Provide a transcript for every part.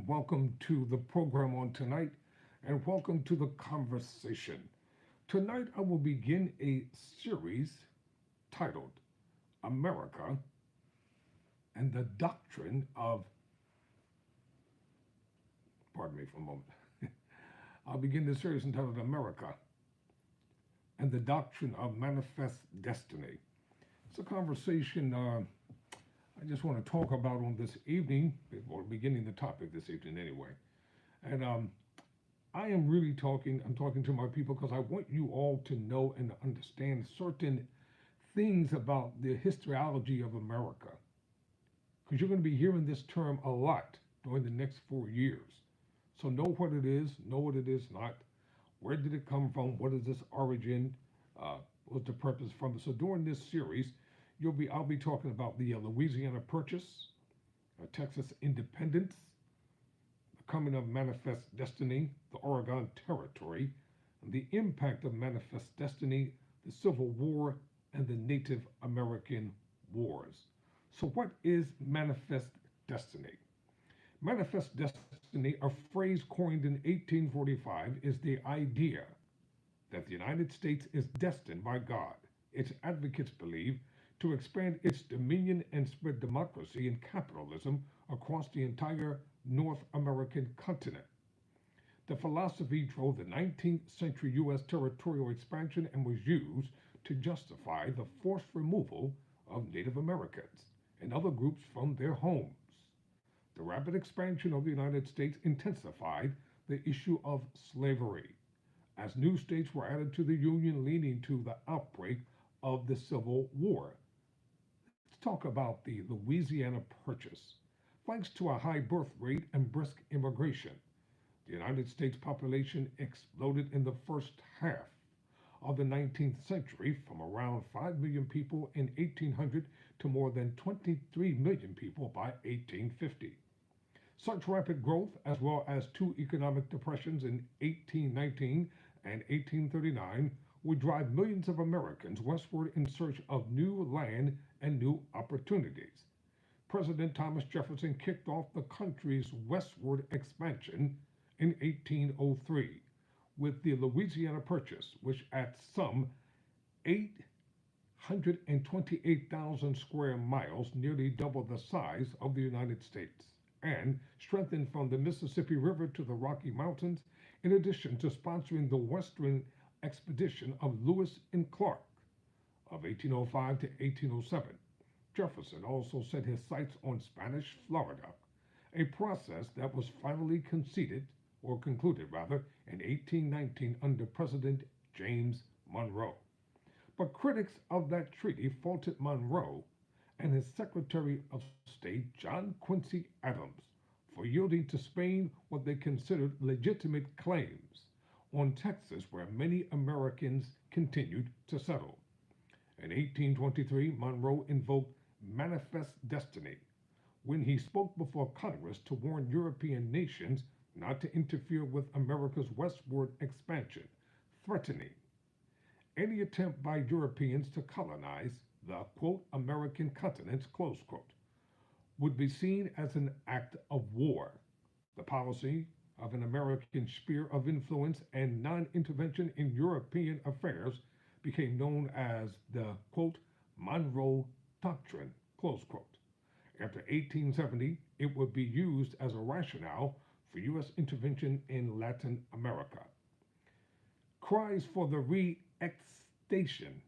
and welcome to the program on tonight, and welcome to the conversation. Tonight, I will begin a series titled America and the Doctrine of, pardon me for a moment. I'll begin the series entitled America and the Doctrine of Manifest Destiny. It's a conversation I just want to talk about on this evening, or beginning the topic this evening anyway. And I am really I'm talking to my people because I want you all to know and understand certain things about the historiology of America. Because you're going to be hearing this term a lot during the next 4 years. So know what it is, know what it is not, where did it come from, what is this origin, what's the purpose from it. So during this series, I'll be talking about the Louisiana Purchase, Texas independence, the coming of Manifest Destiny, the Oregon Territory, and the impact of Manifest Destiny, the Civil War, and the Native American Wars. So what is Manifest Destiny? Manifest Destiny, a phrase coined in 1845, is the idea that the United States is destined by God, its advocates believe, to expand its dominion and spread democracy and capitalism across the entire North American continent. The philosophy drove the 19th century U.S. territorial expansion and was used to justify the forced removal of Native Americans and other groups from their homes. The rapid expansion of the United States intensified the issue of slavery, as new states were added to the Union, leading to the outbreak of the Civil War. Let's talk about the Louisiana Purchase. Thanks to a high birth rate and brisk immigration, the United States population exploded in the first half of the 19th century from around 5 million people in 1800 to more than 23 million people by 1850. Such rapid growth, as well as two economic depressions in 1819 and 1839, would drive millions of Americans westward in search of new land and new opportunities. President Thomas Jefferson kicked off the country's westward expansion in 1803 with the Louisiana Purchase, which at some 828,000 square miles, nearly double the size of the United States, and strengthened from the Mississippi River to the Rocky Mountains, in addition to sponsoring the Western expedition of Lewis and Clark of 1805 to 1807. Jefferson also set his sights on Spanish Florida, a process that was finally concluded in 1819 under President James Monroe. But critics of that treaty faulted Monroe and his Secretary of State, John Quincy Adams, for yielding to Spain what they considered legitimate claims on Texas, where many Americans continued to settle. In 1823, Monroe invoked Manifest Destiny when he spoke before Congress to warn European nations not to interfere with America's westward expansion, threatening any attempt by Europeans to colonize the, quote, American continents, close quote, would be seen as an act of war. The policy of an American sphere of influence and non-intervention in European affairs became known as the, quote, Monroe Doctrine, close quote. After 1870, it would be used as a rationale for U.S. intervention in Latin America. Cries for the re-exnation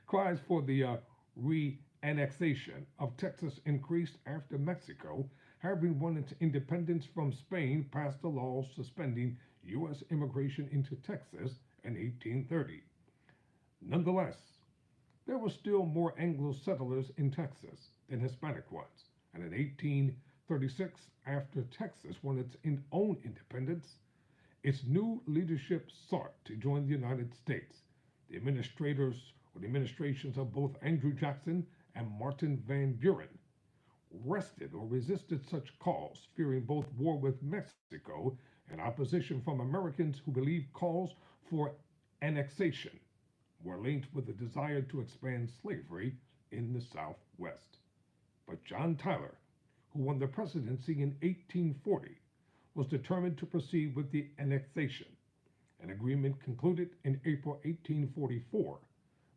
cries for the re-annexation of Texas increased after Mexico, having won its independence from Spain, passed a law suspending U.S. immigration into Texas in 1830. Nonetheless, there were still more Anglo settlers in Texas than Hispanic ones, and in 1836, after Texas won its own independence, its new leadership sought to join the United States. The administrations of both Andrew Jackson and Martin Van Buren resisted such calls, fearing both war with Mexico and opposition from Americans who believed calls for annexation were linked with the desire to expand slavery in the Southwest. But John Tyler, who won the presidency in 1840, was determined to proceed with the annexation. An agreement concluded in April 1844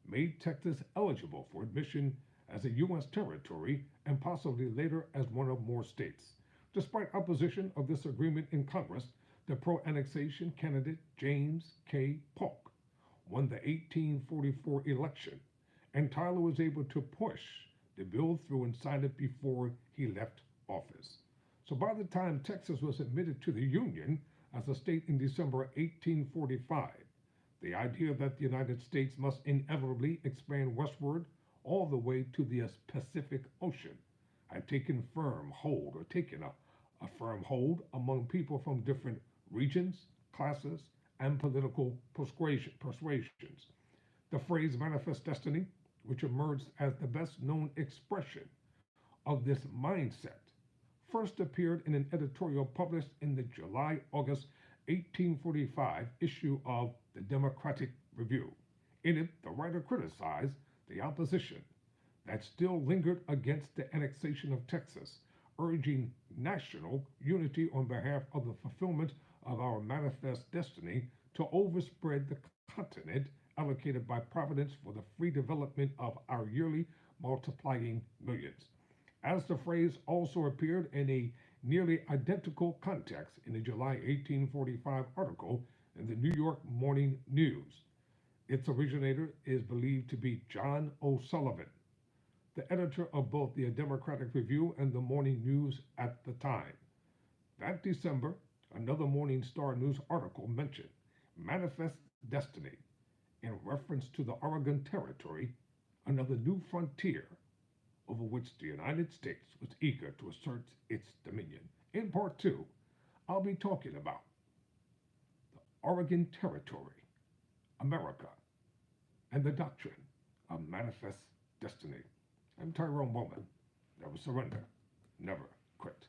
made Texas eligible for admission as a U.S. territory and possibly later as one of more states. Despite opposition of this agreement in Congress, the pro-annexation candidate James K. Polk won the 1844 election, and Tyler was able to push the bill through and sign it before he left office. So by the time Texas was admitted to the Union as a state in December 1845, the idea that the United States must inevitably expand westward all the way to the Pacific Ocean had taken a firm hold among people from different regions, classes, and political persuasions. The phrase manifest destiny, which emerged as the best known expression of this mindset, first appeared in an editorial published in the July-August 1845 issue of the Democratic Review. In it, the writer criticized the opposition that still lingered against the annexation of Texas, urging national unity on behalf of the fulfillment of our manifest destiny to overspread the continent allocated by Providence for the free development of our yearly multiplying millions. As the phrase also appeared in a nearly identical context in a July 1845 article in the New York Morning News. Its originator is believed to be John O'Sullivan, the editor of both the Democratic Review and the Morning News at the time. That December, another Morning Star News article mentioned manifest destiny in reference to the Oregon Territory, another new frontier over which the United States was eager to assert its dominion. In part two, I'll be talking about the Oregon Territory, America, and the doctrine of manifest destiny. I'm Tyrone Bowman. Never surrender, never quit.